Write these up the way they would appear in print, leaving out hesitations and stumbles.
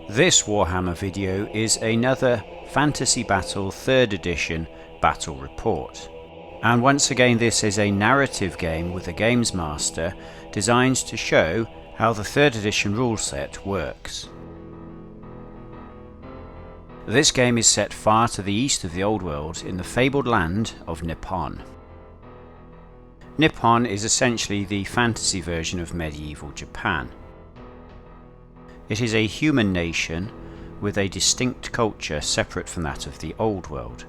This Warhammer video is another Fantasy Battle 3rd edition battle report. And once again this is a narrative game with a games master designed to show how the 3rd edition rule set works. This game is set far to the east of the Old World in the fabled land of Nippon. Nippon is essentially the fantasy version of medieval Japan. It is a human nation with a distinct culture separate from that of the Old World.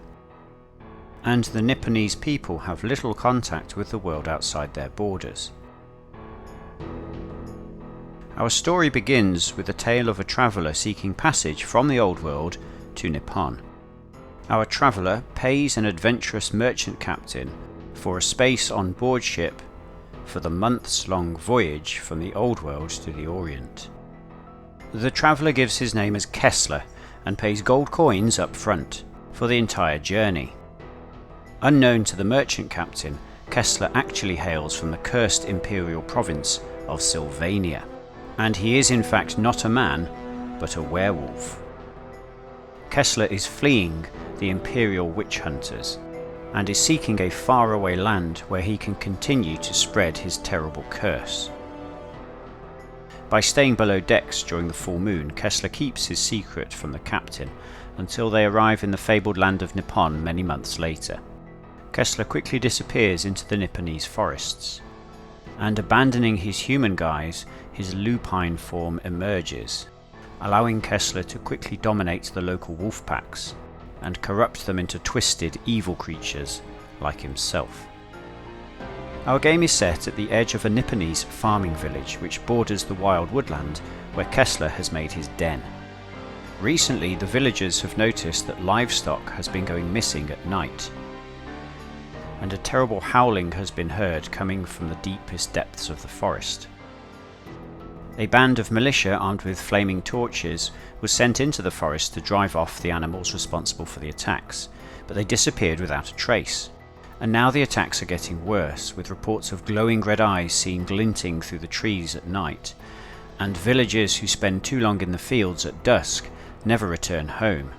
And the Nipponese people have little contact with the world outside their borders. Our story begins with the tale of a traveller seeking passage from the Old World to Nippon. Our traveller pays an adventurous merchant captain for a space on board ship for the months-long voyage from the Old World to the Orient. The traveller gives his name as Kessler and pays gold coins up front for the entire journey. Unknown to the merchant captain, Kessler actually hails from the cursed imperial province of Sylvania, and he is in fact not a man, but a werewolf. Kessler is fleeing the imperial witch hunters, and is seeking a faraway land where he can continue to spread his terrible curse. By staying below decks during the full moon, Kessler keeps his secret from the captain until they arrive in the fabled land of Nippon many months later. Kessler quickly disappears into the Nipponese forests, and abandoning his human guise, his lupine form emerges, allowing Kessler to quickly dominate the local wolf packs and corrupt them into twisted, evil creatures like himself. Our game is set at the edge of a Nipponese farming village which borders the wild woodland where Kessler has made his den. Recently, the villagers have noticed that livestock has been going missing at night, and a terrible howling has been heard coming from the deepest depths of the forest. A band of militia armed with flaming torches was sent into the forest to drive off the animals responsible for the attacks, but they disappeared without a trace. And now the attacks are getting worse, with reports of glowing red eyes seen glinting through the trees at night, and villagers who spend too long in the fields at dusk never return home.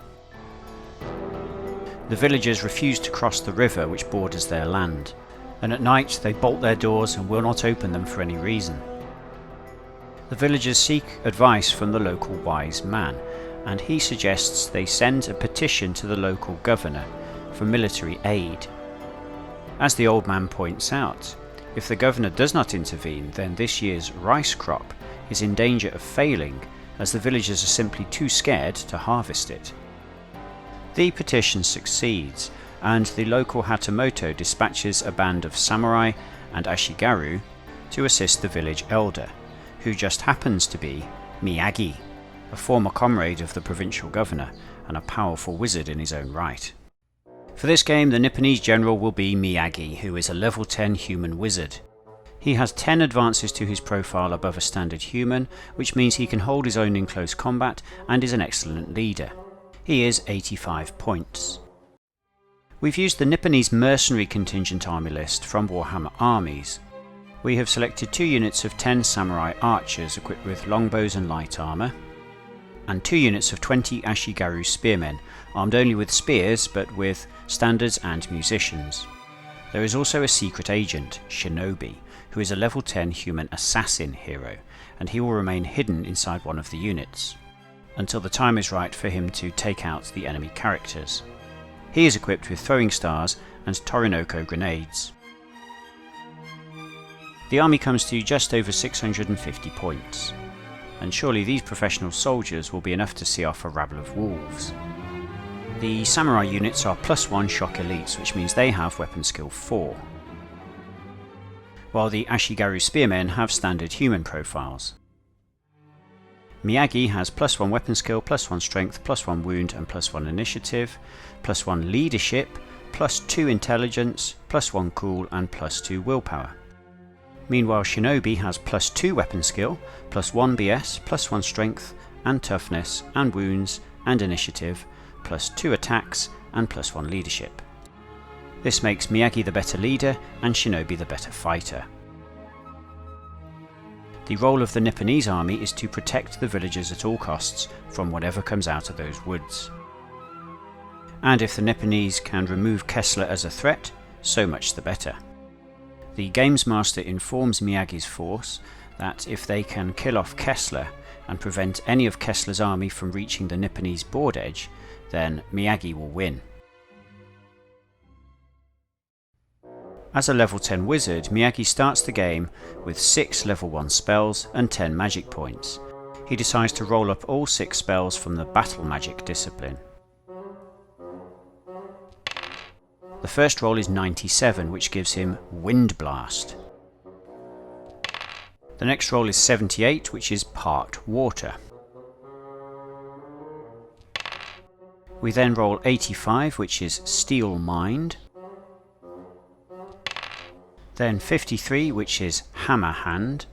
The villagers refuse to cross the river which borders their land, and at night they bolt their doors and will not open them for any reason. The villagers seek advice from the local wise man, and he suggests they send a petition to the local governor for military aid. As the old man points out, if the governor does not intervene, then this year's rice crop is in danger of failing, as the villagers are simply too scared to harvest it. The petition succeeds, and the local Hatamoto dispatches a band of samurai and ashigaru to assist the village elder, who just happens to be Miyagi, a former comrade of the provincial governor and a powerful wizard in his own right. For this game, the Nipponese general will be Miyagi, who is a level 10 human wizard. He has 10 advances to his profile above a standard human, which means he can hold his own in close combat and is an excellent leader. He is 85 points. We've used the Nipponese mercenary contingent army list from Warhammer Armies. We have selected 2 units of 10 samurai archers equipped with longbows and light armour, and 2 units of 20 ashigaru spearmen, armed only with spears but with standards and musicians. There is also a secret agent, Shinobi, who is a level 10 human assassin hero, and he will remain hidden inside one of the units, until the time is right for him to take out the enemy characters. He is equipped with throwing stars and Torinoko grenades. The army comes to just over 650 points, and surely these professional soldiers will be enough to see off a rabble of wolves. The samurai units are +1 shock elites, which means they have weapon skill 4, while the ashigaru spearmen have standard human profiles. Miyagi has +1 weapon skill, +1 strength, +1 wound and +1 initiative, +1 leadership, +2 intelligence, +1 cool and +2 willpower. Meanwhile, Shinobi has +2 weapon skill, +1 BS, +1 strength and toughness and wounds and initiative, +2 attacks and +1 leadership. This makes Miyagi the better leader and Shinobi the better fighter. The role of the Nipponese army is to protect the villagers at all costs from whatever comes out of those woods. And if the Nipponese can remove Kessler as a threat, so much the better. The Games Master informs Miyagi's force that if they can kill off Kessler and prevent any of Kessler's army from reaching the Nipponese board edge, then Miyagi will win. As a level 10 wizard, Miyagi starts the game with 6 level 1 spells and 10 magic points. He decides to roll up all 6 spells from the battle magic discipline. The first roll is 97, which gives him Wind Blast. The next roll is 78, which is Part Water. We then roll 85, which is Steel Mind. Then 53, which is Hammer Hand.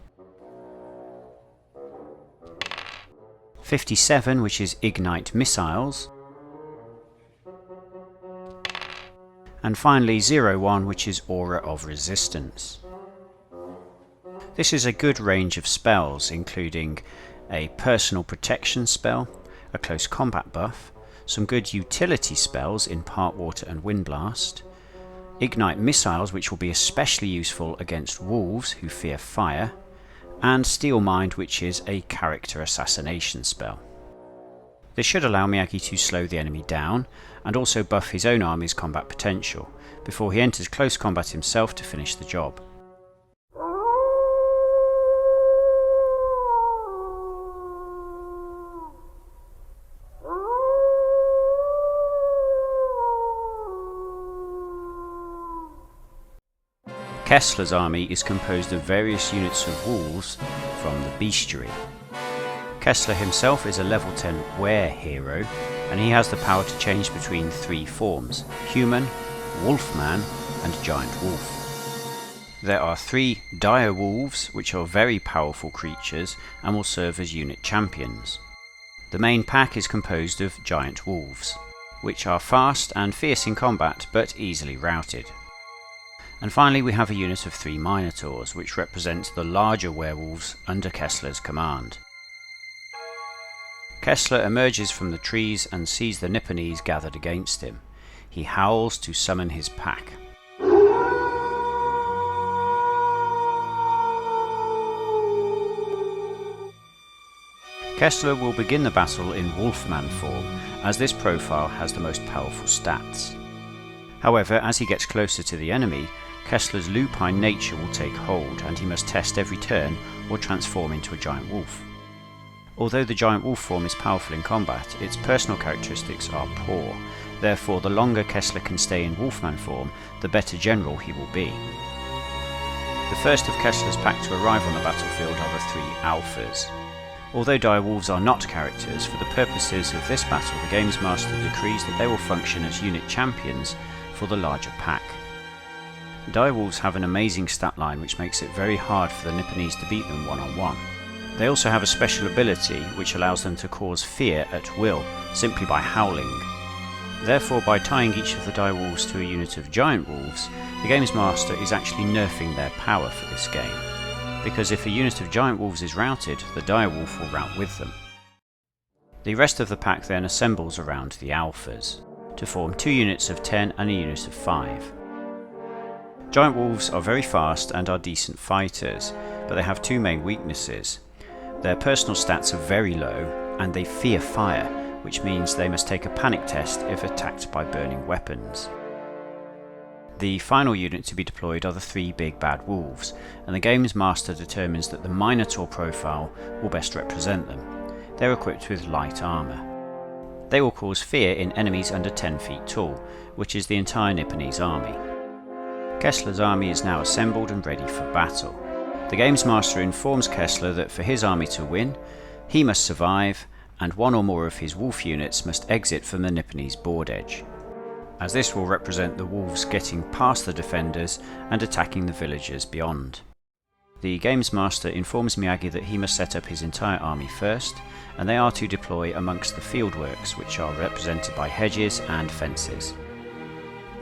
57, which is Ignite Missiles. And finally 01, which is Aura of Resistance. This is a good range of spells, including a personal protection spell, a close combat buff, some good utility spells in Part Water and Wind Blast, Ignite Missiles, which will be especially useful against wolves who fear fire, and Steel Mind, which is a character assassination spell. This should allow Miyagi to slow the enemy down and also buff his own army's combat potential before he enters close combat himself to finish the job. Kessler's army is composed of various units of wolves from the bestiary. Kessler himself is a level 10 were-hero, and he has the power to change between 3 forms: human, wolfman, and giant wolf. There are 3 dire wolves, which are very powerful creatures and will serve as unit champions. The main pack is composed of giant wolves, which are fast and fierce in combat but easily routed. And finally we have a unit of 3 minotaurs, which represent the larger werewolves under Kessler's command. Kessler emerges from the trees and sees the Nipponese gathered against him. He howls to summon his pack. Kessler will begin the battle in Wolfman form, as this profile has the most powerful stats. However, as he gets closer to the enemy, Kessler's lupine nature will take hold, and he must test every turn or transform into a giant wolf. Although the giant wolf form is powerful in combat, its personal characteristics are poor. Therefore, the longer Kessler can stay in Wolfman form, the better general he will be. The first of Kessler's pack to arrive on the battlefield are the 3 alphas. Although dire wolves are not characters, for the purposes of this battle the Games Master decrees that they will function as unit champions for the larger pack. Dire wolves have an amazing stat line which makes it very hard for the Nipponese to beat them one-on-one. They also have a special ability which allows them to cause fear at will, simply by howling. Therefore, by tying each of the dire wolves to a unit of giant wolves, the Games Master is actually nerfing their power for this game, because if a unit of giant wolves is routed, the dire wolf will rout with them. The rest of the pack then assembles around the alphas, to form 2 units of 10 and a unit of 5. Giant wolves are very fast and are decent fighters, but they have 2 main weaknesses. Their personal stats are very low, and they fear fire, which means they must take a panic test if attacked by burning weapons. The final unit to be deployed are the 3 big bad wolves, and the Games Master determines that the Minotaur profile will best represent them. They're equipped with light armour. They will cause fear in enemies under 10 feet tall, which is the entire Nipponese army. Kessler's army is now assembled and ready for battle. The Games Master informs Kessler that for his army to win, he must survive, and 1 or more of his wolf units must exit from the Nipponese board edge, as this will represent the wolves getting past the defenders and attacking the villagers beyond. The Games Master informs Miyagi that he must set up his entire army first, and they are to deploy amongst the fieldworks, which are represented by hedges and fences.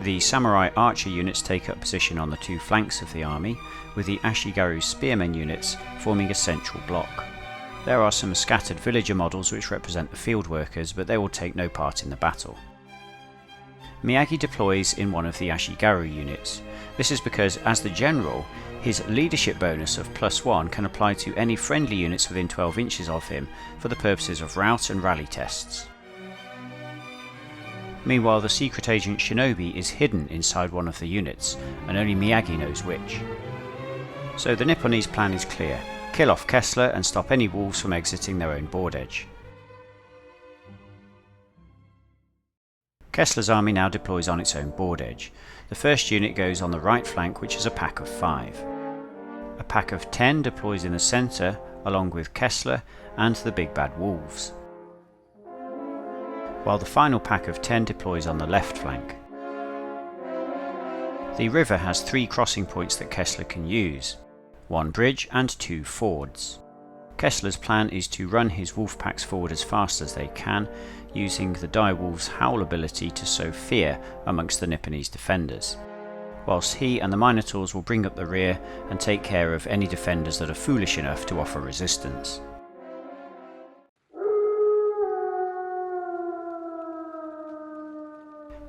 The samurai archer units take up position on the two flanks of the army, with the Ashigaru spearmen units forming a central block. There are some scattered villager models which represent the field workers, but they will take no part in the battle. Miyagi deploys in one of the Ashigaru units. This is because, as the general, his leadership bonus of +1 can apply to any friendly units within 12 inches of him for the purposes of rout and rally tests. Meanwhile, the secret agent Shinobi is hidden inside one of the units, and only Miyagi knows which. So the Nipponese plan is clear: kill off Kessler and stop any wolves from exiting their own board edge. Kessler's army now deploys on its own board edge. The first unit goes on the right flank, which is a pack of 5. A pack of 10 deploys in the centre, along with Kessler and the big bad wolves, while the final pack of 10 deploys on the left flank. The river has 3 crossing points that Kessler can use, 1 bridge and 2 fords. Kessler's plan is to run his wolf packs forward as fast as they can, using the direwolf's howl ability to sow fear amongst the Nipponese defenders, whilst he and the Minotaurs will bring up the rear and take care of any defenders that are foolish enough to offer resistance.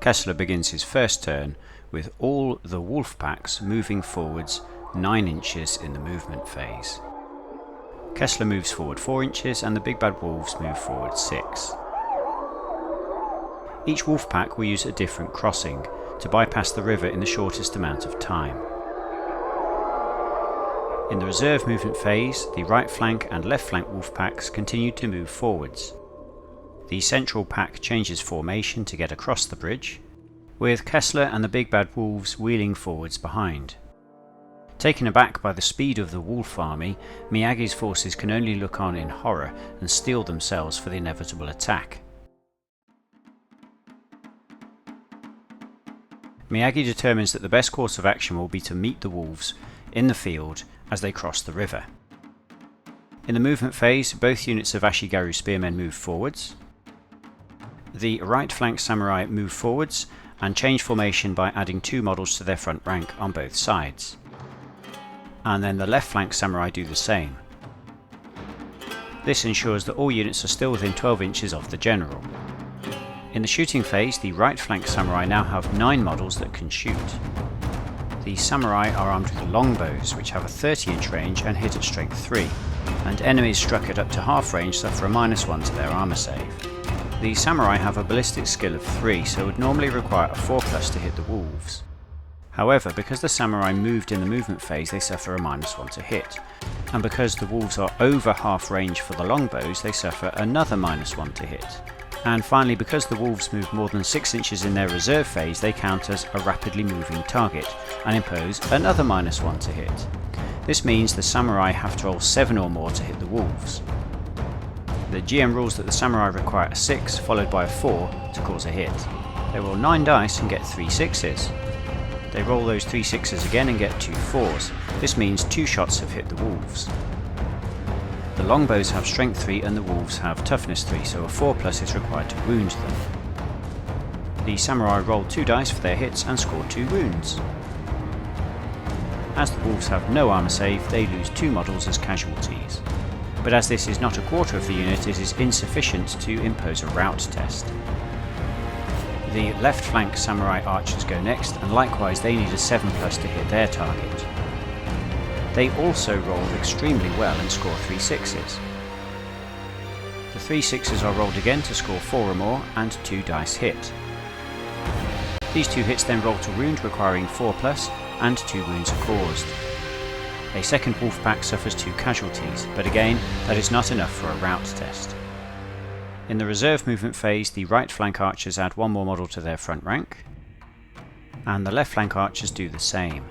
Kessler begins his first turn with all the wolf packs moving forwards 9 inches in the movement phase. Kessler moves forward 4 inches and the big bad wolves move forward 6. Each wolf pack will use a different crossing to bypass the river in the shortest amount of time. In the reserve movement phase, the right flank and left flank wolf packs continue to move forwards. The central pack changes formation to get across the bridge, with Kessler and the big bad wolves wheeling forwards behind. Taken aback by the speed of the wolf army, Miyagi's forces can only look on in horror and steel themselves for the inevitable attack. Miyagi determines that the best course of action will be to meet the wolves in the field as they cross the river. In the movement phase, both units of Ashigaru spearmen move forwards. The right flank samurai move forwards and change formation by adding 2 models to their front rank on both sides. And then the left flank samurai do the same. This ensures that all units are still within 12 inches of the general. In the shooting phase, the right flank samurai now have 9 models that can shoot. The samurai are armed with longbows, which have a 30-inch range and hit at strength 3, and enemies struck at up to half range suffer a -1 to their armour save. The samurai have a ballistic skill of 3, so would normally require a 4+ to hit the wolves. However, because the samurai moved in the movement phase, they suffer a -1 to hit, and because the wolves are over half range for the longbows, they suffer another -1 to hit. And finally, because the wolves move more than 6 inches in their reserve phase, they count as a rapidly moving target and impose another -1 to hit. This means the samurai have to roll 7 or more to hit the wolves. The GM rules that the samurai require a 6 followed by a 4 to cause a hit. They roll 9 dice and get 3 6s. They roll those 3 6s again and get 2 4s. This means 2 shots have hit the wolves. The longbows have strength 3 and the wolves have toughness 3, so a 4+ is required to wound them. The samurai roll 2 dice for their hits and score 2 wounds. As the wolves have no armour save, they lose 2 models as casualties. But as this is not a quarter of the unit, it is insufficient to impose a rout test. The left flank samurai archers go next, and likewise they need a 7+ to hit their target. They also roll extremely well and score 3 6s. The 3 6s are rolled again to score 4 or more, and 2 dice hit. These 2 hits then roll to wound, requiring 4+, and 2 wounds are caused. A second wolf pack suffers 2 casualties, but again, that is not enough for a rout test. In the reserve movement phase, the right flank archers add 1 more model to their front rank, and the left flank archers do the same.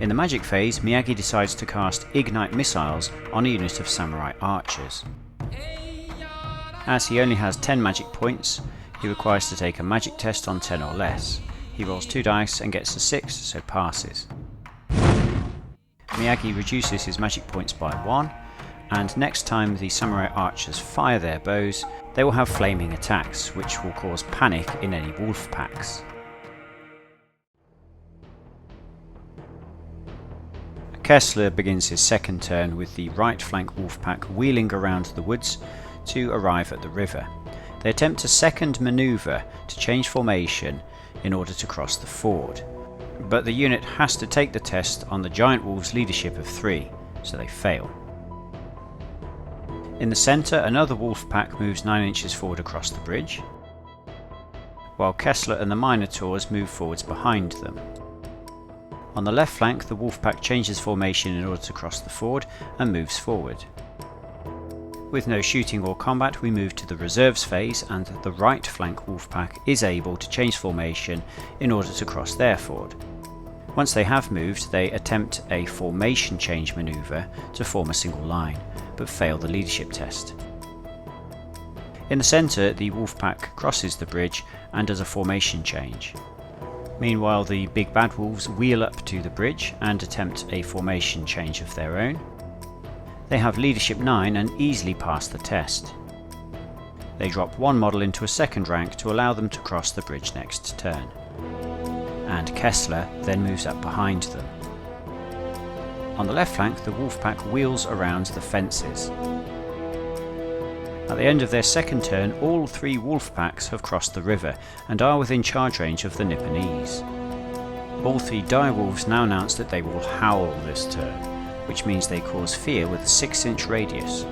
In the magic phase, Miyagi decides to cast Ignite Missiles on a unit of samurai archers. As he only has 10 magic points, he requires to take a magic test on 10 or less. He rolls 2 dice and gets a 6, so passes. Miyagi reduces his magic points by 1, and next time the samurai archers fire their bows, they will have flaming attacks, which will cause panic in any wolf packs. Kessler begins his second turn with the right flank wolf pack wheeling around the woods to arrive at the river. They attempt a second manoeuvre to change formation in order to cross the ford, but the unit has to take the test on the giant wolf's leadership of 3, so they fail. In the centre, another wolf pack moves 9 inches forward across the bridge, while Kessler and the Minotaurs move forwards behind them. On the left flank, the wolf pack changes formation in order to cross the ford and moves forward. With no shooting or combat, we move to the reserves phase, and the right flank wolf pack is able to change formation in order to cross their ford. Once they have moved, they attempt a formation change manoeuvre to form a single line, but fail the leadership test. In the centre, the wolf pack crosses the bridge and does a formation change. Meanwhile, the big bad wolves wheel up to the bridge and attempt a formation change of their own. They have leadership 9 and easily pass the test. They drop one model into a second rank to allow them to cross the bridge next turn. And Kessler then moves up behind them. On the left flank, the wolf pack wheels around the fences. At the end of their second turn, all 3 wolf packs have crossed the river and are within charge range of the Nipponese. All 3 direwolves now announce that they will howl this turn, which means they cause fear with a 6-inch radius.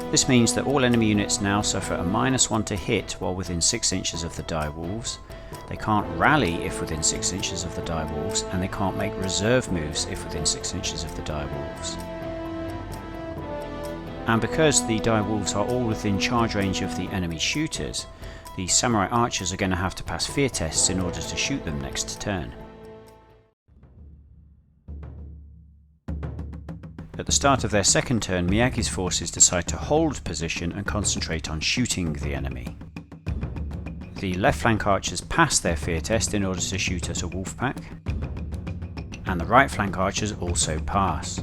This means that all enemy units now suffer a -1 to hit while within 6 inches of the direwolves. They can't rally if within 6 inches of the direwolves, and they can't make reserve moves if within 6 inches of the direwolves. And because the direwolves are all within charge range of the enemy shooters, the samurai archers are going to have to pass fear tests in order to shoot them next turn. At the start of their second turn, Miyagi's forces decide to hold position and concentrate on shooting the enemy. The left flank archers pass their fear test in order to shoot at a wolf pack, and the right flank archers also pass.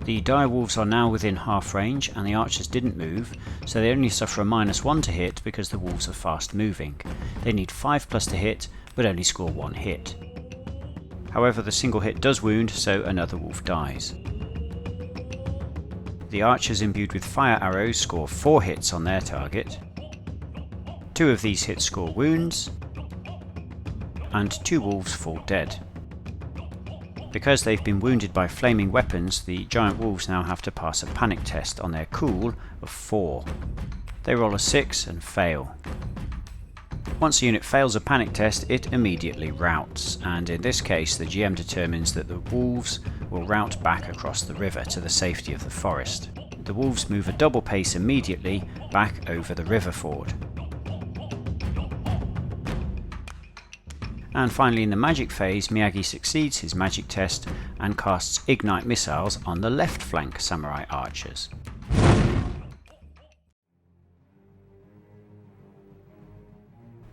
The direwolves are now within half range, and the archers didn't move, so they only suffer a -1 to hit because the wolves are fast moving. They need 5+ to hit, but only score 1 hit. However, the single hit does wound, so another wolf dies. The archers imbued with fire arrows score 4 hits on their target. 2 of these hits score wounds, and 2 wolves fall dead. Because they've been wounded by flaming weapons, the giant wolves now have to pass a panic test on their cool of 4. They roll a 6 and fail. Once a unit fails a panic test, it immediately routs, and in this case the GM determines that the wolves will rout back across the river to the safety of the forest. The wolves move a double pace immediately back over the river ford. And finally, in the magic phase, Miyagi succeeds his magic test and casts ignite missiles on the left flank samurai archers.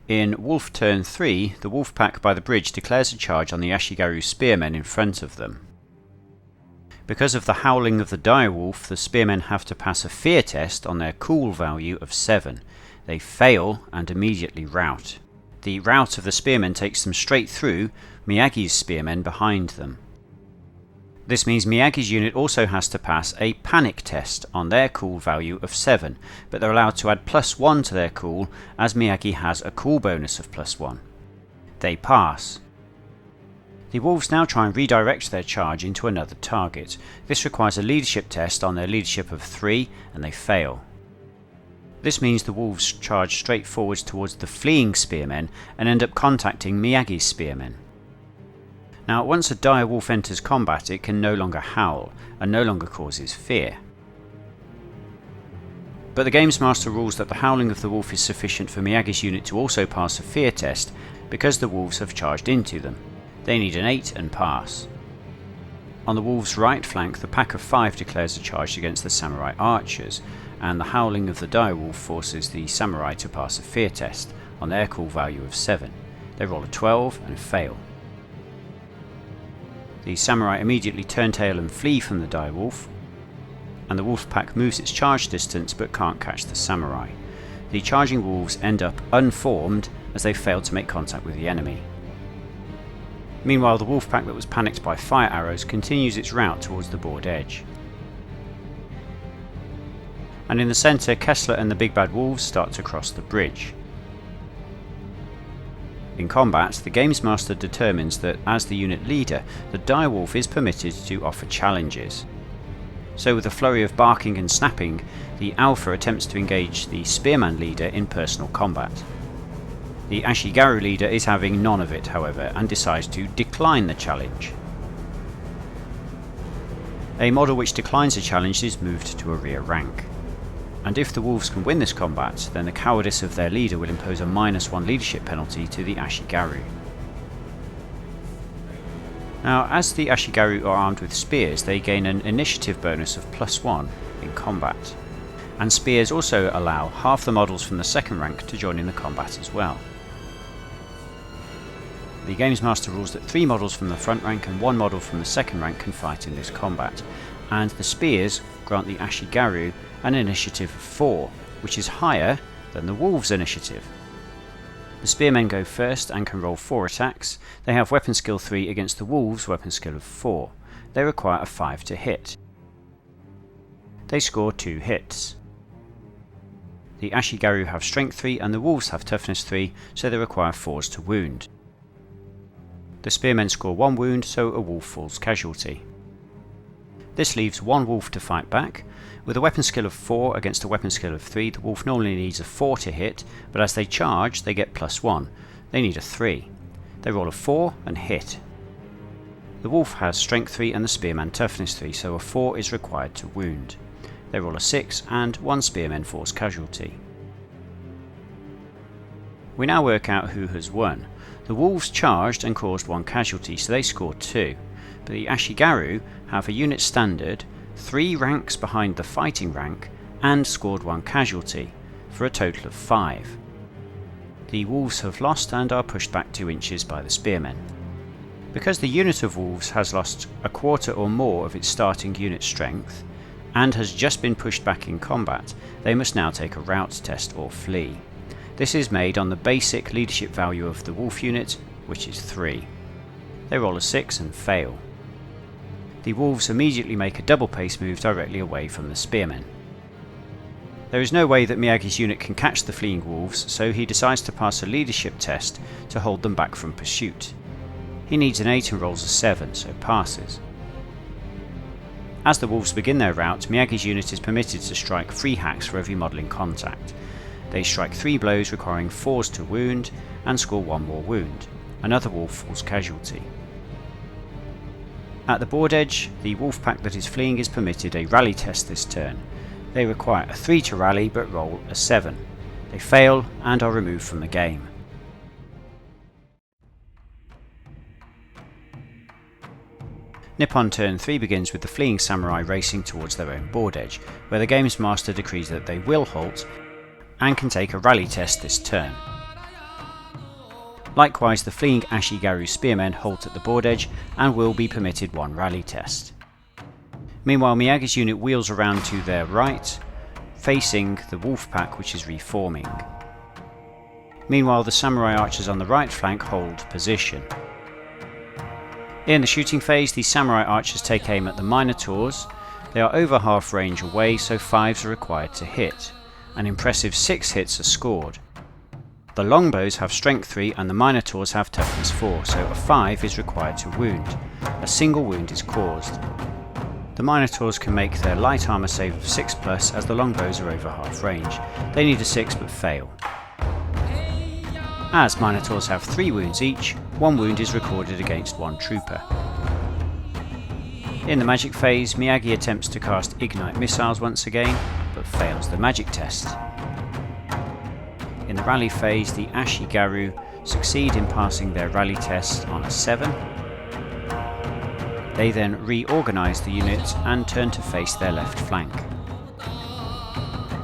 In Wolf Turn 3, the wolf pack by the bridge declares a charge on the Ashigaru spearmen in front of them. Because of the howling of the direwolf, the spearmen have to pass a fear test on their cool value of 7. They fail and immediately rout. The rout of the spearmen takes them straight through Miyagi's spearmen behind them. This means Miyagi's unit also has to pass a panic test on their cool value of 7, but they're allowed to add +1 to their cool, as Miyagi has a cool bonus of +1. They pass. The wolves now try and redirect their charge into another target. This requires a leadership test on their leadership of 3, and they fail. This means the wolves charge straight forwards towards the fleeing spearmen and end up contacting Miyagi's spearmen. Now, once a dire wolf enters combat, it can no longer howl and no longer causes fear. But the Games Master rules that the howling of the wolf is sufficient for Miyagi's unit to also pass a fear test because the wolves have charged into them. They need an 8 and pass. On the wolves' right flank, the pack of 5 declares a charge against the samurai archers, and the howling of the direwolf forces the samurai to pass a fear test on their cool value of 7. They roll a 12 and fail. The samurai immediately turn tail and flee from the direwolf. and the wolf pack moves its charge distance but can't catch the samurai. The charging wolves end up unformed as they fail to make contact with the enemy. Meanwhile, the wolf pack that was panicked by fire arrows continues its route towards the board edge. And in the centre, Kessler and the big bad wolves start to cross the bridge. In combat, the games master determines that as the unit leader, the direwolf is permitted to offer challenges. So with a flurry of barking and snapping, the alpha attempts to engage the spearman leader in personal combat. The Ashigaru leader is having none of it, however, and decides to decline the challenge. A model which declines a challenge is moved to a rear rank. And if the wolves can win this combat, then the cowardice of their leader will impose a -1 leadership penalty to the Ashigaru. Now, as the Ashigaru are armed with spears, they gain an initiative bonus of +1 in combat. And spears also allow half the models from the second rank to join in the combat as well. The Games Master rules that 3 models from the front rank and 1 model from the second rank can fight in this combat, and the spears grant the Ashigaru an initiative of 4, which is higher than the wolves' initiative. The spearmen go first and can roll 4 attacks. They have weapon skill 3 against the wolves' weapon skill of 4. They require a 5 to hit. They score 2 hits. The Ashigaru have strength 3 and the wolves have toughness 3, so they require 4s to wound. The spearmen score 1 wound, so a wolf falls casualty. This leaves 1 wolf to fight back. With a weapon skill of 4 against a weapon skill of 3, the wolf normally needs a 4 to hit, but as they charge, they get +1. They need a 3. They roll a 4 and hit. The wolf has strength 3 and the spearman toughness 3, so a 4 is required to wound. They roll a 6 and 1 spearman falls casualty. We now work out who has won. The wolves charged and caused 1 casualty, so they score 2. But the Ashigaru have a unit standard, 3 ranks behind the fighting rank, and scored 1 casualty, for a total of 5. The wolves have lost and are pushed back 2 inches by the spearmen. Because the unit of wolves has lost a quarter or more of its starting unit strength, and has just been pushed back in combat, they must now take a rout test or flee. This is made on the basic leadership value of the wolf unit, which is 3. They roll a 6 and fail. The wolves immediately make a double pace move directly away from the spearmen. There is no way that Miyagi's unit can catch the fleeing wolves, so he decides to pass a leadership test to hold them back from pursuit. He needs an 8 and rolls a 7, so passes. As the wolves begin their rout, Miyagi's unit is permitted to strike 3 hacks for every model in contact. They strike 3 blows requiring 4s to wound, and score 1 more wound. Another wolf falls casualty. At the board edge, the wolf pack that is fleeing is permitted a rally test this turn. They require a 3 to rally but roll a 7. They fail and are removed from the game. Nippon turn 3 begins with the fleeing samurai racing towards their own board edge, where the games master decrees that they will halt and can take a rally test this turn. Likewise, the fleeing Ashigaru spearmen halt at the board edge and will be permitted 1 rally test. Meanwhile, Miyagi's unit wheels around to their right, facing the wolf pack which is reforming. Meanwhile, the samurai archers on the right flank hold position. In the shooting phase, the samurai archers take aim at the minotaurs. They are over half range away, so 5s are required to hit. An impressive 6 hits are scored. The longbows have strength 3 and the minotaurs have toughness 4, so a 5 is required to wound. A single wound is caused. The minotaurs can make their light armour save of 6+, as the longbows are over half range. They need a 6 but fail. As minotaurs have 3 wounds each, 1 wound is recorded against 1 trooper. In the magic phase, Miyagi attempts to cast ignite missiles once again, but fails the magic test. In the rally phase, the Ashigaru succeed in passing their rally test on a 7. They then reorganise the unit and turn to face their left flank.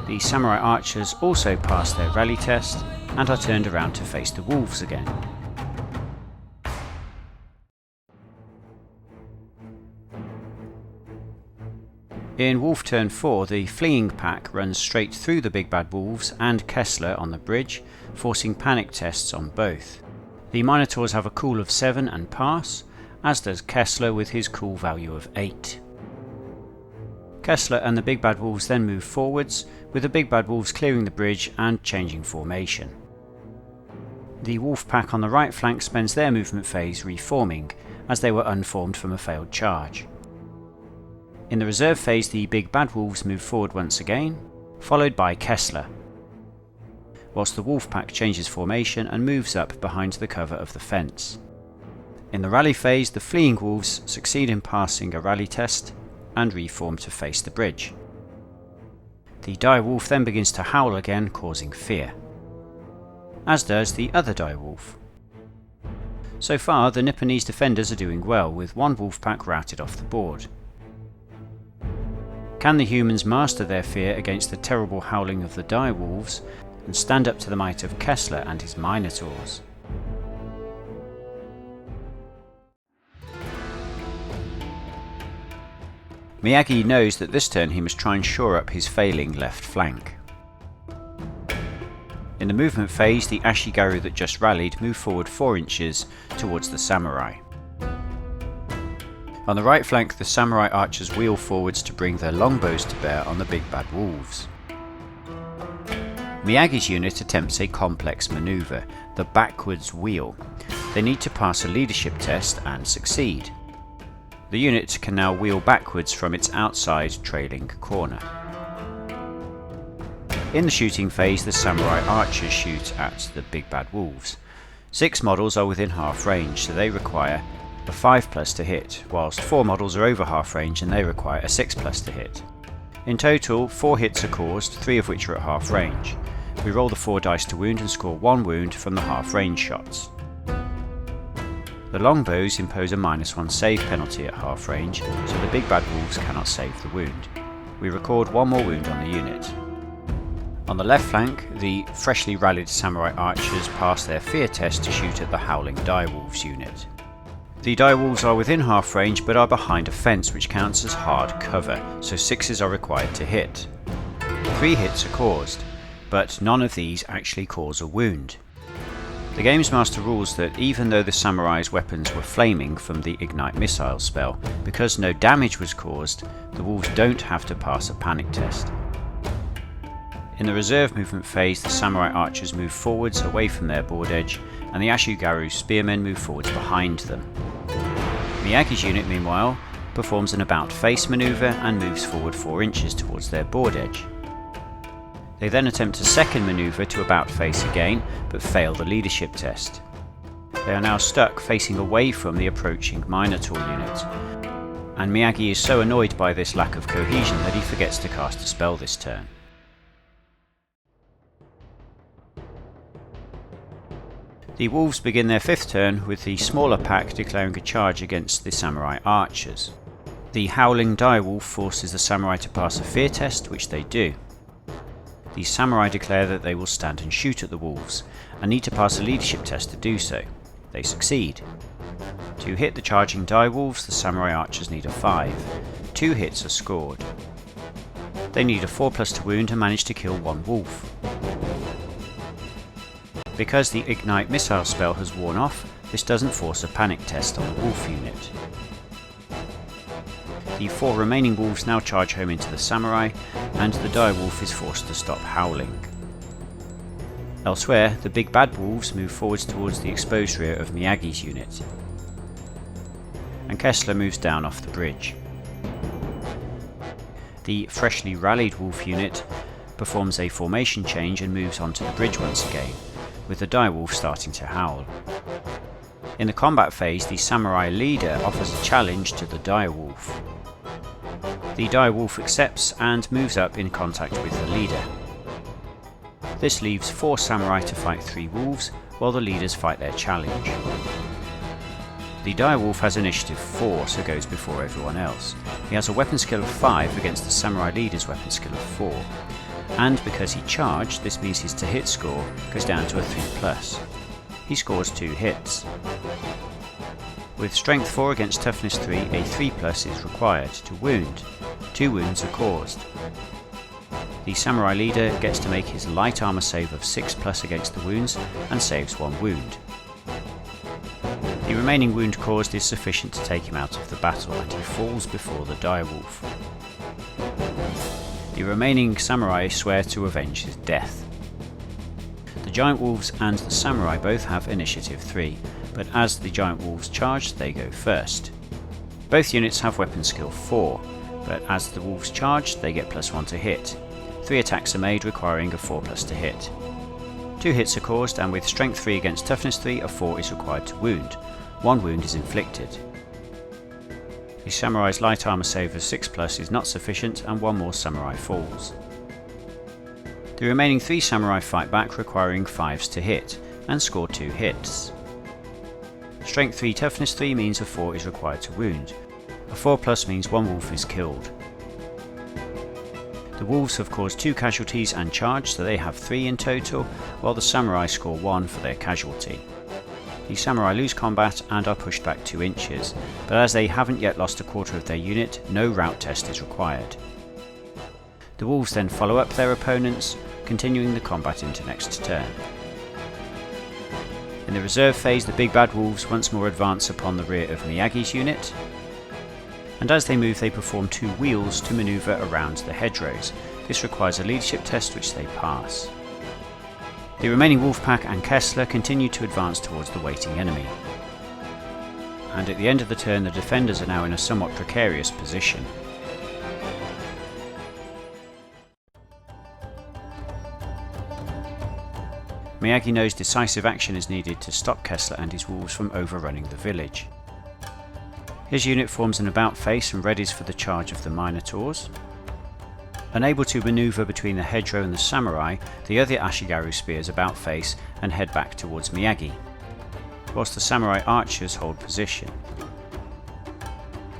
The samurai archers also pass their rally test and are turned around to face the wolves again. In Wolf turn 4, the fleeing pack runs straight through the big bad wolves and Kessler on the bridge, forcing panic tests on both. The Minotaurs have a cool of 7 and pass, as does Kessler with his cool value of 8. Kessler and the big bad wolves then move forwards, with the big bad wolves clearing the bridge and changing formation. The wolf pack on the right flank spends their movement phase reforming, as they were unformed from a failed charge. In the reserve phase, the big bad wolves move forward once again, followed by Kessler, whilst the wolf pack changes formation and moves up behind the cover of the fence. In the rally phase, the fleeing wolves succeed in passing a rally test and reform to face the bridge. The dire wolf then begins to howl again, causing fear, as does the other dire wolf. So far, the Nipponese defenders are doing well, with one wolf pack routed off the board. Can the humans master their fear against the terrible howling of the dire wolves and stand up to the might of Kessler and his Minotaurs? Miyagi knows that this turn he must try and shore up his failing left flank. In the movement phase, the Ashigaru that just rallied move forward 4 inches towards the samurai. On the right flank, the samurai archers wheel forwards to bring their longbows to bear on the big bad wolves. Miyagi's unit attempts a complex maneuver, the backwards wheel. They need to pass a leadership test and succeed. The unit can now wheel backwards from its outside trailing corner. In the shooting phase, the samurai archers shoot at the big bad wolves. 6 models are within half range, so they require a 5+ to hit, whilst 4 models are over half range and they require a 6+ to hit. In total, 4 hits are caused, 3 of which are at half range. We roll the 4 dice to wound and score 1 wound from the half range shots. The longbows impose a -1 save penalty at half range, so the big bad wolves cannot save the wound. We record 1 more wound on the unit. On the left flank, the freshly rallied samurai archers pass their fear test to shoot at the howling direwolves unit. The direwolves are within half range but are behind a fence which counts as hard cover, so 6s are required to hit. 3 hits are caused, but none of these actually cause a wound. The game's master rules that even though the samurai's weapons were flaming from the ignite missile spell, because no damage was caused, the wolves don't have to pass a panic test. In the reserve movement phase, the samurai archers move forwards away from their board edge, and the Ashigaru spearmen move forwards behind them. Miyagi's unit, meanwhile, performs an about-face manoeuvre and moves forward 4 inches towards their board edge. They then attempt a second manoeuvre to about-face again, but fail the leadership test. They are now stuck facing away from the approaching Minotaur unit, and Miyagi is so annoyed by this lack of cohesion that he forgets to cast a spell this turn. The wolves begin their 5th turn with the smaller pack declaring a charge against the samurai archers. The howling direwolf forces the samurai to pass a fear test, which they do. The samurai declare that they will stand and shoot at the wolves, and need to pass a leadership test to do so. They succeed. To hit the charging direwolves, the samurai archers need a 5. 2 hits are scored. They need a 4+ to wound and manage to kill 1 wolf. Because the ignite missile spell has worn off, this doesn't force a panic test on the wolf unit. The 4 remaining wolves now charge home into the samurai, and the direwolf is forced to stop howling. Elsewhere, the big bad wolves move forwards towards the exposed rear of Miyagi's unit, and Kessler moves down off the bridge. The freshly rallied wolf unit performs a formation change and moves onto the bridge once again, with the direwolf starting to howl. In the combat phase, the samurai leader offers a challenge to the direwolf. The direwolf accepts and moves up in contact with the leader. This leaves 4 samurai to fight 3 wolves, while the leaders fight their challenge. The direwolf has initiative 4, so goes before everyone else. He has a weapon skill of 5 against the samurai leader's weapon skill of 4. And because he charged, this means his to-hit score goes down to a 3+. He scores 2 hits. With strength 4 against toughness 3, a 3+ is required to wound. 2 wounds are caused. The samurai leader gets to make his light armor save of 6+ against the wounds and saves 1 wound. The remaining wound caused is sufficient to take him out of the battle, and he falls before the direwolf. The remaining samurai swear to avenge his death. The giant wolves and the samurai both have initiative 3, but as the giant wolves charge, they go first. Both units have weapon skill 4, but as the wolves charge, they get +1 to hit. 3 attacks are made requiring a 4+ to hit. 2 hits are caused, and with strength 3 against toughness 3, a 4 is required to wound. 1 wound is inflicted. The samurai's light armor save of 6+ is not sufficient, and 1 more samurai falls. The remaining 3 samurai fight back requiring 5s to hit, and score 2 hits. Strength 3 toughness 3 means a 4 is required to wound. A 4+ means 1 wolf is killed. The wolves have caused 2 casualties and charged, so they have 3 in total, while the samurai score 1 for their casualty. The samurai lose combat and are pushed back 2 inches, but as they haven't yet lost a quarter of their unit, no rout test is required. The wolves then follow up their opponents, continuing the combat into next turn. In the reserve phase, the big bad wolves once more advance upon the rear of Miyagi's unit, and as they move they perform 2 wheels to manoeuvre around the hedgerows. This requires a leadership test which they pass. The remaining Wolfpack and Kessler continue to advance towards the waiting enemy. And at the end of the turn, the defenders are now in a somewhat precarious position. Miyagi knows decisive action is needed to stop Kessler and his wolves from overrunning the village. His unit forms an about face and readies for the charge of the Minotaurs. Unable to manoeuvre between the hedgerow and the samurai, the other Ashigaru spears about face and head back towards Miyagi, whilst the samurai archers hold position.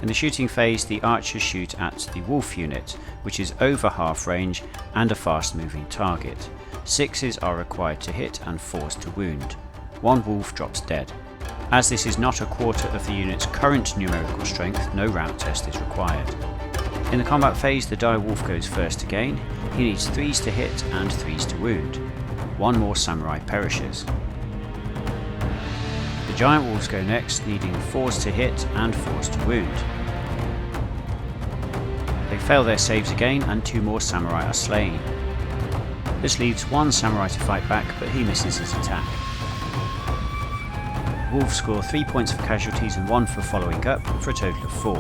In the shooting phase, the archers shoot at the wolf unit, which is over half range and a fast moving target. 6s are required to hit and 4s to wound. 1 wolf drops dead. As this is not a quarter of the unit's current numerical strength, no rout test is required. In the combat phase, the direwolf goes first again. He needs 3s to hit and 3s to wound. 1 more samurai perishes. The giant wolves go next, needing 4s to hit and 4s to wound. They fail their saves again and 2 more samurai are slain. This leaves 1 samurai to fight back, but he misses his attack. Wolves score 3 points for casualties and 1 for following up, for a total of 4.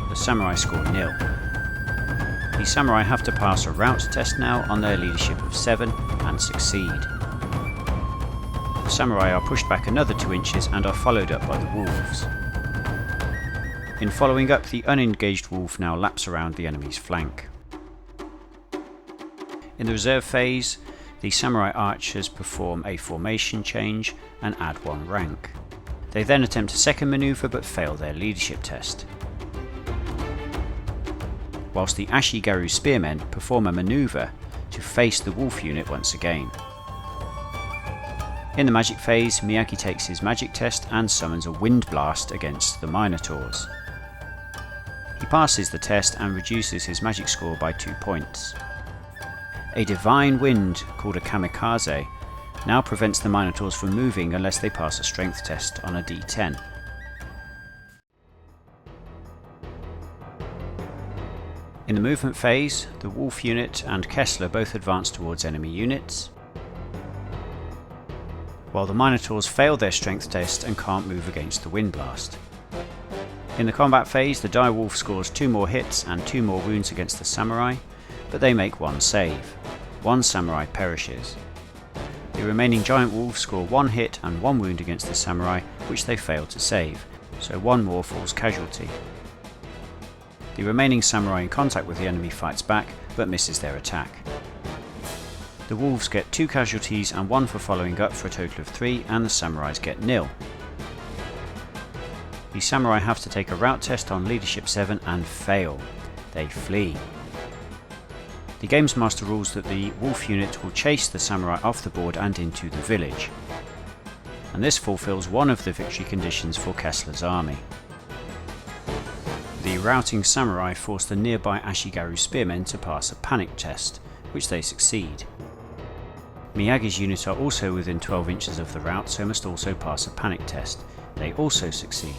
The samurai score 0. The samurai have to pass a rout test now on their leadership of 7 and succeed. The samurai are pushed back another 2 inches and are followed up by the wolves. In following up, the unengaged wolf now laps around the enemy's flank. In the reserve phase, the samurai archers perform a formation change and add 1 rank. They then attempt a second manoeuvre but fail their leadership test, whilst the Ashigaru spearmen perform a manoeuvre to face the wolf unit once again. In the magic phase, Miyagi takes his magic test and summons a wind blast against the Minotaurs. He passes the test and reduces his magic score by 2 points. A divine wind, called a kamikaze, now prevents the Minotaurs from moving unless they pass a strength test on a d10. In the movement phase, the wolf unit and Kessler both advance towards enemy units, while the Minotaurs fail their strength test and can't move against the wind blast. In the combat phase, the direwolf scores 2 more hits and 2 more wounds against the samurai, but they make 1 save. 1 samurai perishes. The remaining giant wolves score 1 hit and 1 wound against the samurai, which they fail to save, so 1 more falls casualty. The remaining samurai in contact with the enemy fights back, but misses their attack. The wolves get 2 casualties and 1 for following up, for a total of 3, and the samurais get 0. The samurai have to take a rout test on leadership 7 and fail. They flee. The Games Master rules that the wolf unit will chase the samurai off the board and into the village, and this fulfills one of the victory conditions for Kessler's army. The routing samurai force the nearby Ashigaru spearmen to pass a panic test, which they succeed. Miyagi's unit are also within 12 inches of the rout, so must also pass a panic test. They also succeed.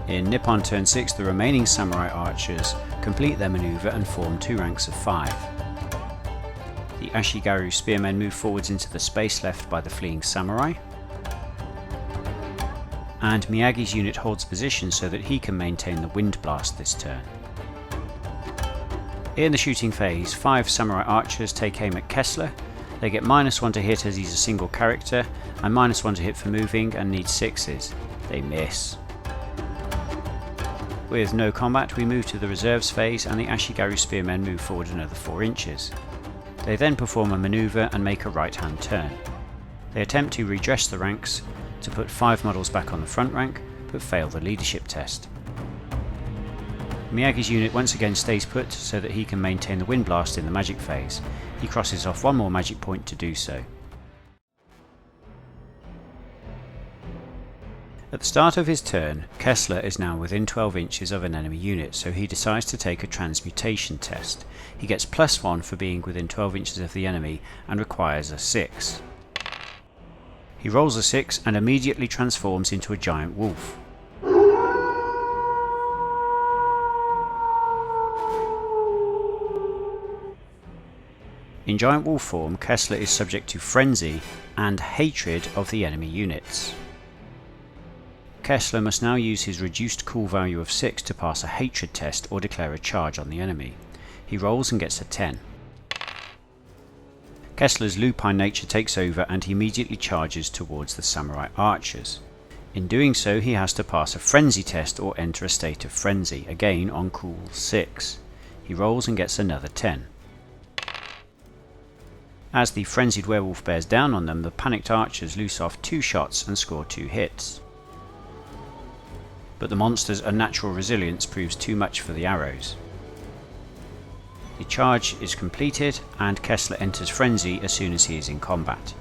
In Nippon turn 6, the remaining samurai archers complete their manoeuvre and form 2 ranks of 5. The Ashigaru spearmen move forwards into the space left by the fleeing samurai, and Miyagi's unit holds position so that he can maintain the wind blast this turn. In the shooting phase, 5 samurai archers take aim at Kessler. They get -1 to hit as he's a single character, and -1 to hit for moving, and need 6s. They miss. With no combat, we move to the reserves phase, and the Ashigaru spearmen move forward another 4 inches. They then perform a manoeuvre and make a right-hand turn. They attempt to redress the ranks to put 5 models back on the front rank, but fail the leadership test. Miyagi's unit once again stays put so that he can maintain the wind blast in the magic phase. He crosses off 1 more magic point to do so. At the start of his turn, Kessler is now within 12 inches of an enemy unit, so he decides to take a transmutation test. He gets +1 for being within 12 inches of the enemy and requires a 6. He rolls a 6 and immediately transforms into a giant wolf. In giant wolf form, Kessler is subject to frenzy and hatred of the enemy units. Kessler must now use his reduced cool value of 6 to pass a hatred test or declare a charge on the enemy. He rolls and gets a 10. Kessler's lupine nature takes over and he immediately charges towards the samurai archers. In doing so, he has to pass a frenzy test or enter a state of frenzy, again on cool 6. He rolls and gets another 10. As the frenzied werewolf bears down on them, the panicked archers loose off 2 shots and score 2 hits. But the monster's unnatural resilience proves too much for the arrows. The charge is completed and Kessler enters frenzy as soon as he is in combat.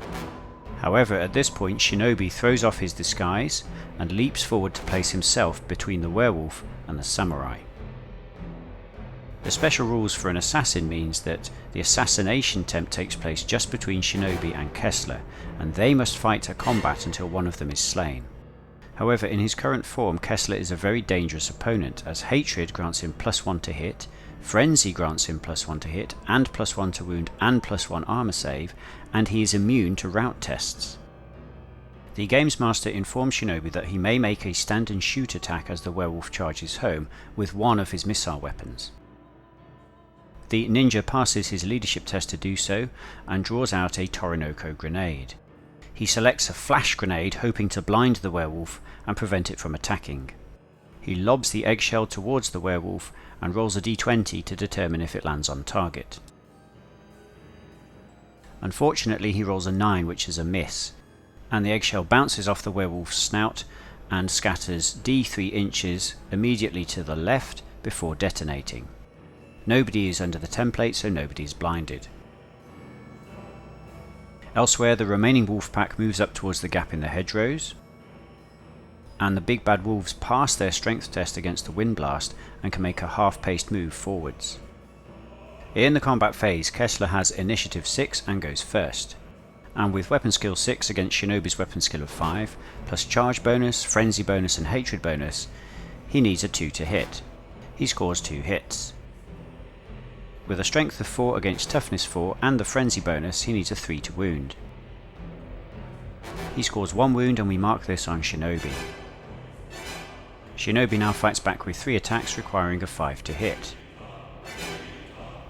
However, at this point Shinobi throws off his disguise and leaps forward to place himself between the werewolf and the samurai. The special rules for an assassin means that the assassination attempt takes place just between Shinobi and Kessler, and they must fight a combat until one of them is slain. However, in his current form, Kessler is a very dangerous opponent, as hatred grants him +1 to hit, frenzy grants him +1 to hit, and +1 to wound, and +1 armor save, and he is immune to rout tests. The Games Master informs Shinobi that he may make a stand and shoot attack as the werewolf charges home with one of his missile weapons. The ninja passes his leadership test to do so and draws out a Torinoko grenade. He selects a flash grenade, hoping to blind the werewolf and prevent it from attacking. He lobs the eggshell towards the werewolf and rolls a d20 to determine if it lands on target. Unfortunately, he rolls a 9, which is a miss, and the eggshell bounces off the werewolf's snout and scatters d3 inches immediately to the left before detonating. Nobody is under the template, so nobody is blinded. Elsewhere, the remaining wolf pack moves up towards the gap in the hedgerows, and the big bad wolves pass their strength test against the wind blast and can make a half-paced move forwards. In the combat phase, Kessler has initiative 6 and goes first, and with weapon skill 6 against Shinobi's weapon skill of 5, plus charge bonus, frenzy bonus and hatred bonus, he needs a 2 to hit. He scores 2 hits. With a strength of 4 against toughness 4 and the frenzy bonus, he needs a 3 to wound. He scores 1 wound and we mark this on Shinobi. Shinobi now fights back with 3 attacks requiring a 5 to hit.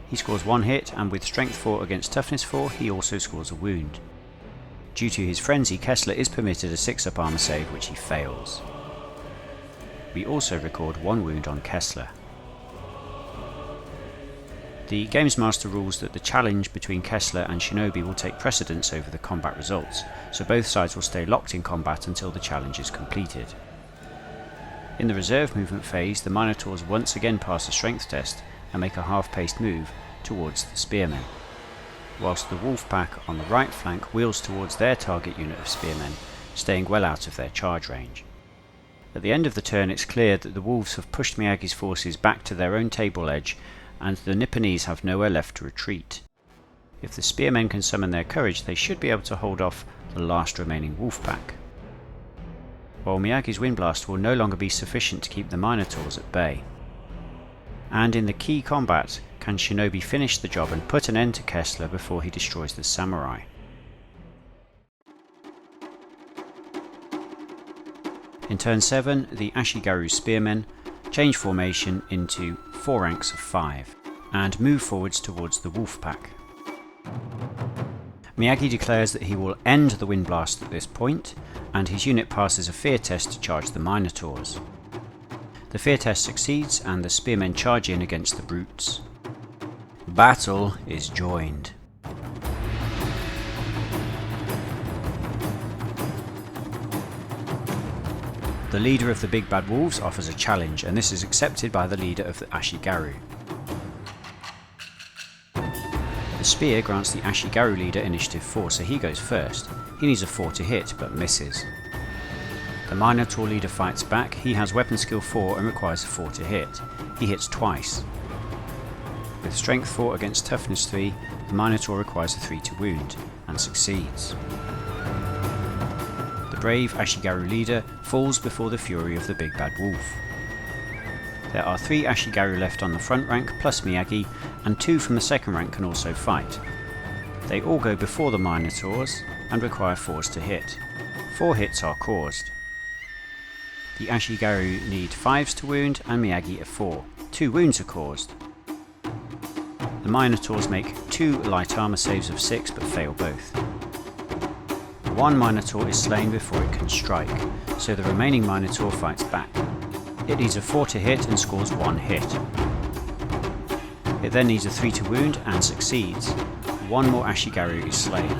He scores 1 hit, and with strength 4 against toughness 4 he also scores a wound. Due to his frenzy, Kessler is permitted a 6-up armor save, which he fails. We also record 1 wound on Kessler. The Games Master rules that the challenge between Kessler and Shinobi will take precedence over the combat results, so both sides will stay locked in combat until the challenge is completed. In the reserve movement phase, the Minotaurs once again pass a strength test and make a half-paced move towards the spearmen, whilst the wolf pack on the right flank wheels towards their target unit of spearmen, staying well out of their charge range. At the end of the turn, it's clear that the wolves have pushed Miyagi's forces back to their own table edge, and the Nipponese have nowhere left to retreat. If the spearmen can summon their courage, they should be able to hold off the last remaining wolf pack. While Miyagi's windblast will no longer be sufficient to keep the Minotaurs at bay. And in the key combat, can Shinobi finish the job and put an end to Kessler before he destroys the samurai? In turn 7, the Ashigaru spearmen change formation into 4 ranks of 5 and move forwards towards the wolf pack. Miyagi declares that he will end the windblast at this point, and his unit passes a fear test to charge the Minotaurs. The fear test succeeds and the spearmen charge in against the brutes. Battle is joined. The leader of the Big Bad Wolves offers a challenge, and this is accepted by the leader of the Ashigaru. The spear grants the Ashigaru leader initiative 4, so he goes first. He needs a 4 to hit, but misses. The Minotaur leader fights back. He has weapon skill 4 and requires a 4 to hit. He hits twice. With strength 4 against toughness 3, the Minotaur requires a 3 to wound, and succeeds. The brave Ashigaru leader falls before the fury of the Big Bad Wolf. There are 3 Ashigaru left on the front rank plus Miyagi, and 2 from the second rank can also fight. They all go before the Minotaurs and require 4s to hit. 4 hits are caused. The Ashigaru need 5s to wound and Miyagi a 4. 2 wounds are caused. The Minotaurs make 2 light armor saves of 6 but fail both. 1 Minotaur is slain before it can strike, so the remaining Minotaur fights back. It needs a 4 to hit and scores 1 hit. It then needs a 3 to wound and succeeds. 1 more Ashigaru is slain.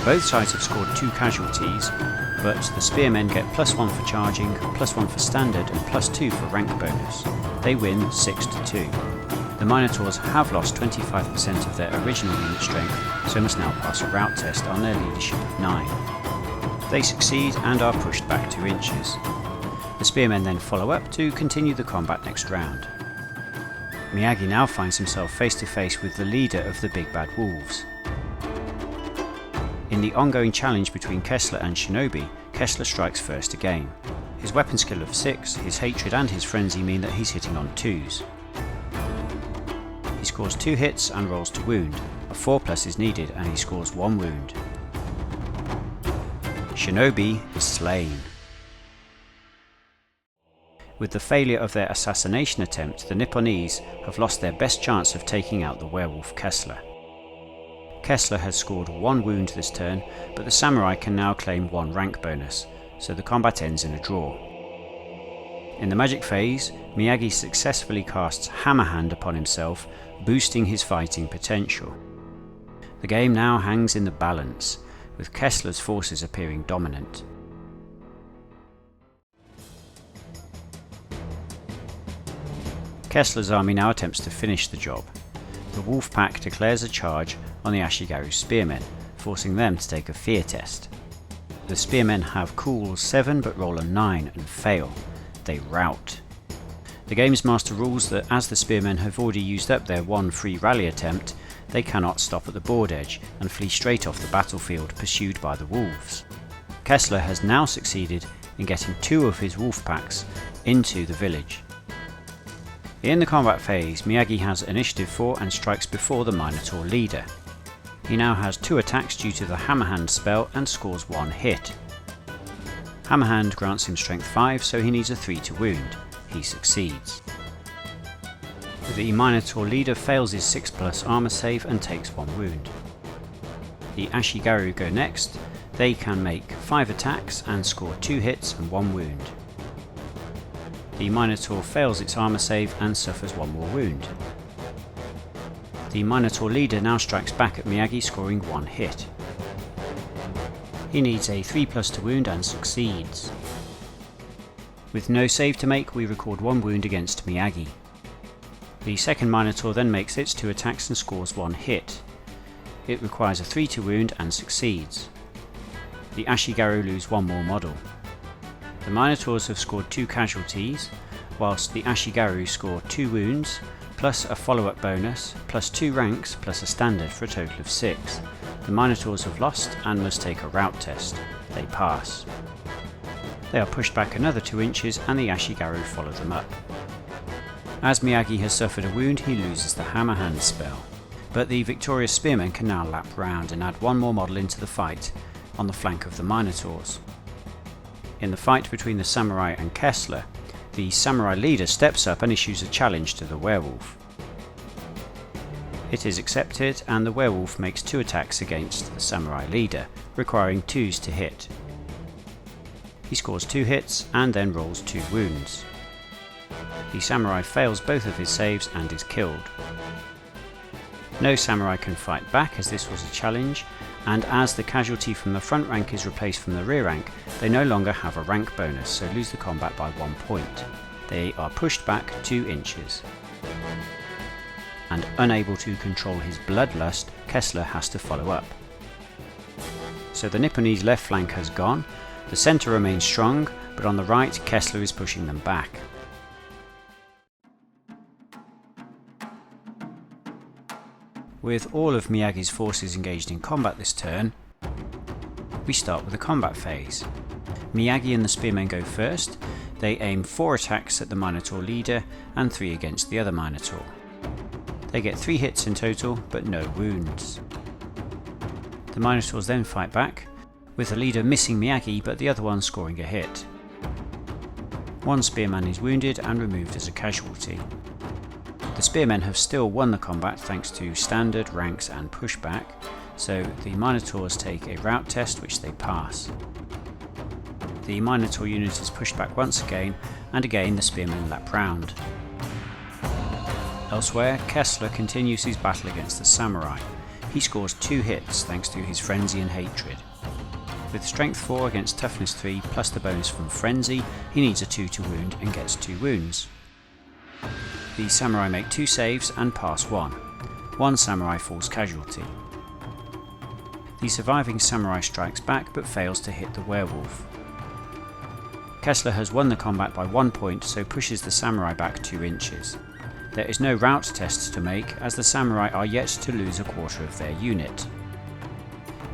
Both sides have scored 2 casualties, but the spearmen get +1 for charging, +1 for standard, and +2 for rank bonus. They win 6-2. The Minotaurs have lost 25% of their original unit strength, so must now pass a rout test on their leadership of 9. They succeed and are pushed back 2 inches. The spearmen then follow up to continue the combat next round. Miyagi now finds himself face to face with the leader of the Big Bad Wolves. In the ongoing challenge between Kessler and Shinobi, Kessler strikes first again. His weapon skill of 6, his hatred and his frenzy mean that he's hitting on 2s. He scores 2 hits and rolls to wound. A 4+ is needed and he scores 1 wound. Shinobi is slain. With the failure of their assassination attempt, the Nipponese have lost their best chance of taking out the werewolf Kessler. Kessler has scored 1 wound this turn, but the samurai can now claim 1 rank bonus, so the combat ends in a draw. In the magic phase, Miyagi successfully casts Hammer Hand upon himself, boosting his fighting potential. The game now hangs in the balance, with Kessler's forces appearing dominant. Kessler's army now attempts to finish the job. The wolf pack declares a charge on the Ashigaru spearmen, forcing them to take a fear test. The spearmen have cool 7 but roll a 9 and fail. They rout. The game's master rules that as the spearmen have already used up their 1 free rally attempt, they cannot stop at the board edge and flee straight off the battlefield pursued by the wolves. Kessler has now succeeded in getting 2 of his wolf packs into the village. In the combat phase, Miyagi has initiative 4 and strikes before the Minotaur leader. He now has 2 attacks due to the Hammer Hand spell and scores 1 hit. Hammer Hand grants him strength 5, so he needs a 3 to wound. He succeeds. The Minotaur leader fails his 6+ armor save and takes 1 wound. The Ashigaru go next. They can make 5 attacks and score 2 hits and 1 wound. The Minotaur fails its armor save and suffers 1 more wound. The Minotaur leader now strikes back at Miyagi, scoring 1 hit. He needs a 3+ to wound and succeeds. With no save to make, we record 1 wound against Miyagi. The second Minotaur then makes its 2 attacks and scores 1 hit. It requires a 3 to wound and succeeds. The Ashigaru lose 1 more model. The Minotaurs have scored 2 casualties, whilst the Ashigaru score 2 wounds, plus a follow-up bonus, plus 2 ranks, plus a standard for a total of 6. The Minotaurs have lost and must take a route test. They pass. They are pushed back another 2 inches and the Ashigaru follow them up. As Miyagi has suffered a wound, he loses the Hammer Hand spell, but the victorious spearmen can now lap round and add 1 more model into the fight on the flank of the Minotaurs. In the fight between the Samurai and Kessler, the Samurai leader steps up and issues a challenge to the Werewolf. It is accepted and the Werewolf makes 2 attacks against the Samurai leader, requiring 2s to hit. He scores 2 hits and then rolls 2 wounds. The Samurai fails both of his saves and is killed. No Samurai can fight back as this was a challenge, and as the casualty from the front rank is replaced from the rear rank, they no longer have a rank bonus, so lose the combat by 1 point. They are pushed back 2 inches. And unable to control his bloodlust, Kessler has to follow up. So the Nipponese left flank has gone, the centre remains strong, but on the right Kessler is pushing them back. With all of Miyagi's forces engaged in combat this turn, we start with the combat phase. Miyagi and the spearmen go first. They aim 4 attacks at the Minotaur leader and 3 against the other Minotaur. They get 3 hits in total, but no wounds. The Minotaurs then fight back, with the leader missing Miyagi but the other one scoring a hit. 1 spearman is wounded and removed as a casualty. The spearmen have still won the combat thanks to standard, ranks and pushback, so the Minotaurs take a route test which they pass. The Minotaur unit is pushed back once again, and again the spearmen lap round. Elsewhere, Kessler continues his battle against the Samurai. He scores 2 hits thanks to his Frenzy and Hatred. With Strength 4 against Toughness 3 plus the bonus from Frenzy, he needs a 2 to wound and gets 2 wounds. The Samurai make 2 saves and pass 1. 1 Samurai falls casualty. The surviving Samurai strikes back but fails to hit the Werewolf. Kessler has won the combat by 1 point, so pushes the Samurai back 2 inches. There is no route test to make as the Samurai are yet to lose a quarter of their unit.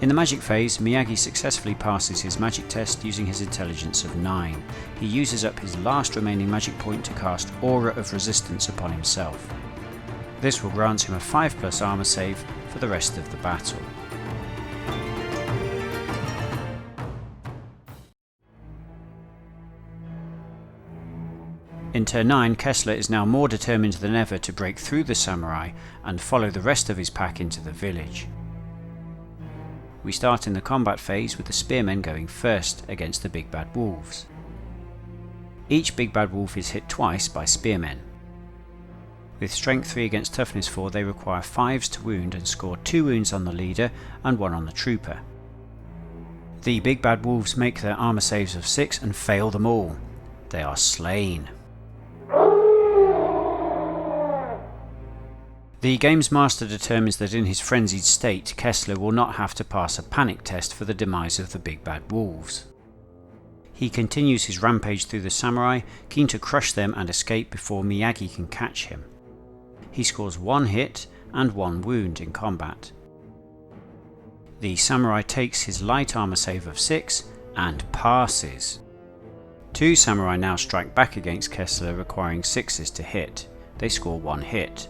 In the magic phase, Miyagi successfully passes his magic test using his intelligence of 9. He uses up his last remaining magic point to cast Aura of Resistance upon himself. This will grant him a 5+ armor save for the rest of the battle. In turn 9, Kessler is now more determined than ever to break through the Samurai and follow the rest of his pack into the village. We start in the combat phase with the spearmen going first against the big bad wolves. Each big bad wolf is hit twice by spearmen. With strength 3 against toughness 4, they require 5s to wound and score 2 wounds on the leader and 1 on the trooper. The big bad wolves make their armor saves of 6 and fail them all. They are slain. The Games Master determines that in his frenzied state, Kessler will not have to pass a panic test for the demise of the big bad wolves. He continues his rampage through the Samurai, keen to crush them and escape before Miyagi can catch him. He scores 1 hit and 1 wound in combat. The Samurai takes his light armor save of 6 and passes. 2 Samurai now strike back against Kessler, requiring 6s to hit. They score 1 hit.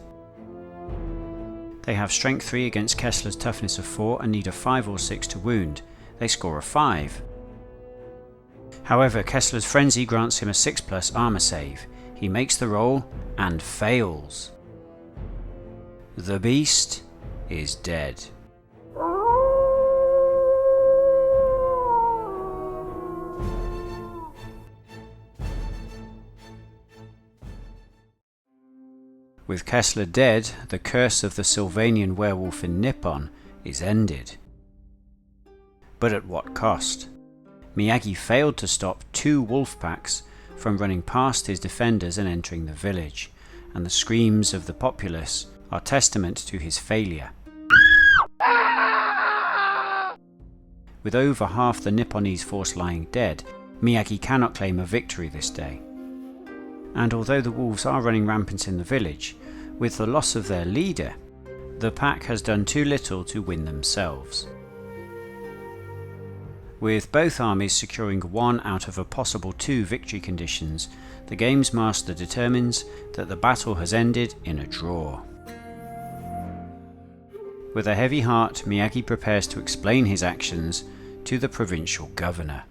They have strength 3 against Kessler's toughness of 4 and need a 5 or 6 to wound. They score a 5. However, Kessler's frenzy grants him a 6+ armor save. He makes the roll and fails. The beast is dead. With Kessler dead, the curse of the Sylvanian werewolf in Nippon is ended. But at what cost? Miyagi failed to stop 2 wolf packs from running past his defenders and entering the village, and the screams of the populace are testament to his failure. With over half the Nipponese force lying dead, Miyagi cannot claim a victory this day. And although the wolves are running rampant in the village, with the loss of their leader, the pack has done too little to win themselves. With both armies securing 1 out of a possible 2 victory conditions, the game's master determines that the battle has ended in a draw. With a heavy heart, Miyagi prepares to explain his actions to the provincial governor.